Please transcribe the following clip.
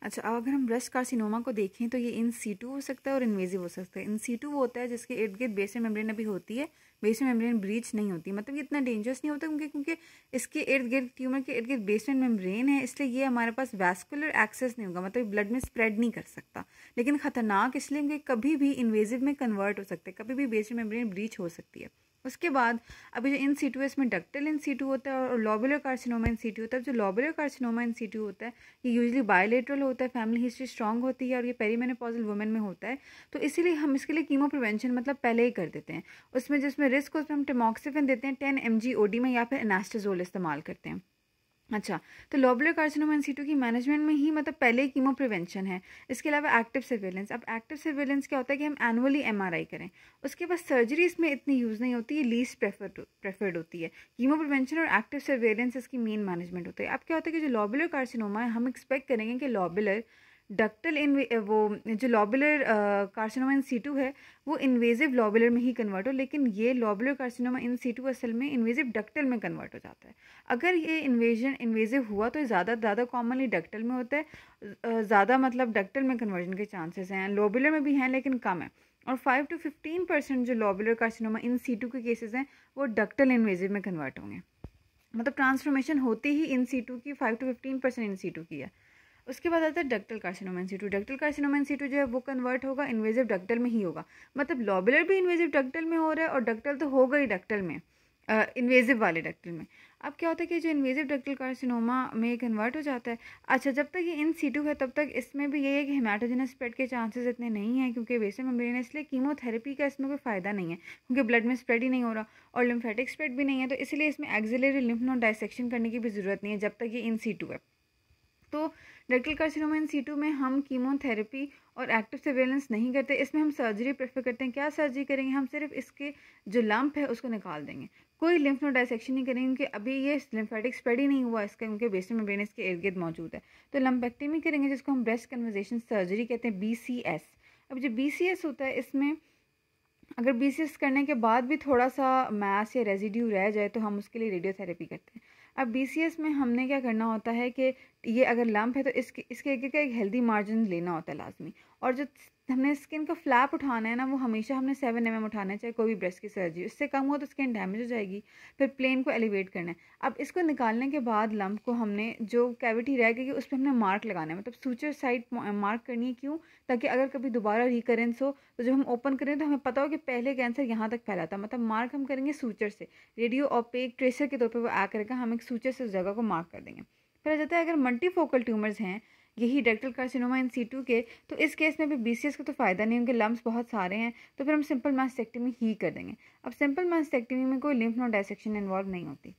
अच्छा, अब अगर हम ब्रेस्ट कार्सिनोमा को देखें तो ये इन सीटू हो सकता है और इन्वेजिव हो सकता है। इन सीटू वो होता है जिसके इर्द गिर्द बेसल मेम्ब्रेन अभी होती है, बेसल मेम्ब्रेन ब्रीच नहीं होती, मतलब ये इतना डेंजरस नहीं होता क्योंकि इसके इर्द गिर्द, ट्यूमर के इर्द गिर्द बेसल मेम्ब्रेन है, इसलिए ये हमारे पास वैस्कुलर एक्सेस नहीं होगा, मतलब ब्लड में स्प्रेड नहीं कर सकता। लेकिन खतरनाक इसलिए क्योंकि कभी भी इन्वेजिव में कन्वर्ट हो सकते हैं, कभी भी बेसल मेम्ब्रेन ब्रीच हो सकती है। उसके बाद अभी जो इन सीटू है इसमें डक्टल इन सीटू होता है और लॉबुलर कार्सिनोमा इन सीटू होता है। जो लॉबुलर कार्सिनोमा इन सीटू होता है ये यूजुअली बायोलेटरल होता है, फैमिली हिस्ट्री स्ट्रांग होती है और ये पेरीमेनोपॉजल वुमेन में होता है। तो इसीलिए हम इसके लिए कीमो प्रिवेंशन मतलब पहले ही कर देते हैं। उसमें जिसमें रिस्क हो उसमें हम टेमोक्सिफेन देते हैं 10 mg OD में या फिर एनास्टाजोल इस्तेमाल करते हैं। अच्छा, तो लॉबुलर कार्सिनोमा इन सीटू की मैनेजमेंट में ही मतलब पहले ही कीमो प्रिवेंशन है। इसके अलावा एक्टिव सर्वेलेंस। अब एक्टिव सर्वेलेंस क्या होता है कि हम एनुअली MRI करें, उसके बाद सर्जरी इसमें इतनी यूज़ नहीं होती, ये लीस्ट प्रेफर्ड होती है। कीमो प्रिवेंशन और एक्टिव सर्वेलेंस इसकी मेन मैनेजमेंट होती है। अब क्या होता है कि जो लॉबुलर कार्सिनोमा है हम एक्सपेक्ट करेंगे कि लॉबुलर डक्टल इन वो जो लॉबुलर कार्सिनोमा इन सीटू है वो इन्वेजिव लॉबुलर में ही कन्वर्ट हो, लेकिन ये लॉबुलर कार्सिनोमा इन सीटू असल में इन्वेजिव डक्टल में कन्वर्ट हो जाता है। अगर ये इन्वेजिव हुआ तो ज़्यादा कॉमनली डक्टल में होता है, ज़्यादा मतलब डक्टल में कन्वर्जन के चांसेस हैं, लॉबुलर में भी हैं लेकिन कम है। और 5 to 15% जो लॉबुलर कार्सिनोमा इन सीटू के केसेस हैं वो डक्टल इन्वेजिव में कन्वर्ट होंगे। मतलब ट्रांसफॉर्मेशन होती ही इन सीटू की 5 to 15% इन सीटू की है। उसके बाद आता है ductal carcinoma in situ. Ductal carcinoma in situ जो है वो कन्वर्ट होगा इन्वेजिव डक्टल में ही होगा, मतलब लॉबुलर भी इन्वेजिव डक्टल में हो रहा है और डक्टल तो होगा ही डक्टल में, इन्वेजिव वाले डक्टल में। अब क्या होता है कि जो इन्वेजिव डक्टल कार्सिनोमा में कन्वर्ट हो जाता है, अच्छा जब तक ये इन सीटू है तब तक इसमें भी ये है कि हेमाटोजेनस स्प्रेड के चांसेस इतने नहीं हैं क्योंकि बेसल मेम्ब्रेन है, इसलिए कीमोथेरेपी का इसमें कोई फ़ायदा नहीं है क्योंकि ब्लड में स्प्रेड ही नहीं हो रहा और लिम्फेटिक स्प्रेड भी नहीं है, तो इसलिए इसमें एक्सिलरी लिम्फ नोड डायसेक्शन करने की भी ज़रूरत नहीं है जब तक ये इन सीटू है। तो डक्टल कार्सिनोमा इन सीटू में हम कीमोथेरेपी और एक्टिव सर्वेलेंस नहीं करते, इसमें हम सर्जरी प्रेफर करते हैं। क्या सर्जरी करेंगे, हम सिर्फ इसके जो लंप है उसको निकाल देंगे, कोई लिम्फ नोड डायसेक्शन नहीं करेंगे क्योंकि अभी ये लिम्फेटिक स्प्रेड ही नहीं हुआ इसका क्योंकि बेसल मेम्ब्रेन इसके इर्द गिर्द मौजूद है। तो लंपेक्टमी करेंगे जिसको हम ब्रेस्ट कन्वर्जेशन सर्जरी कहते हैं, BCS। अब जो BCS होता है इसमें अगर BCS करने के बाद भी थोड़ा सा मैस या रेजिड्यू रह जाए तो हम उसके लिए रेडियोथेरेपी करते हैं। अब BCS में हमने क्या करना होता है कि ये अगर लंप है तो इसके आगे का एक हेल्दी मार्जिन लेना होता है लाजमी, और जो हमने स्किन का फ्लैप उठाना है ना वो हमेशा हमने 7 mm उठाना है, चाहे कोई भी ब्रेस्ट की सर्जरी, उससे कम हो तो स्किन डैमेज हो जाएगी। फिर प्लेन को एलिवेट करना है। अब इसको निकालने के बाद लंप को हमने जो कैविटी रह गई उस पर हमने मार्क लगाना है, मतलब सूचर साइड मार्क करनी है। क्यों? ताकि अगर कभी दोबारा रिकरेंस हो तो जब हम ओपन करें तो हमें पता हो कि पहले कैंसर यहाँ तक फैला था, मतलब मार्क हम करेंगे सूचर से, रेडियो ओपेक ट्रेसर के तौर पर वो आ करेगा, हम एक सूचर से उस जगह को मार्क कर देंगे। फिर आ जाता है अगर मल्टीफोकल ट्यूमर्स हैं यही डक्टल कार्सिनोमा इन सीटू के, तो इस केस में भी BCS का तो फ़ायदा नहीं, उनके लम्ब्स बहुत सारे हैं, तो फिर हम सिंपल मास्टेक्टमी ही कर देंगे। अब सिंपल मास्टेक्टमी में कोई लिम्फ नोड डायसेक्शन इन्वॉल्व नहीं होती।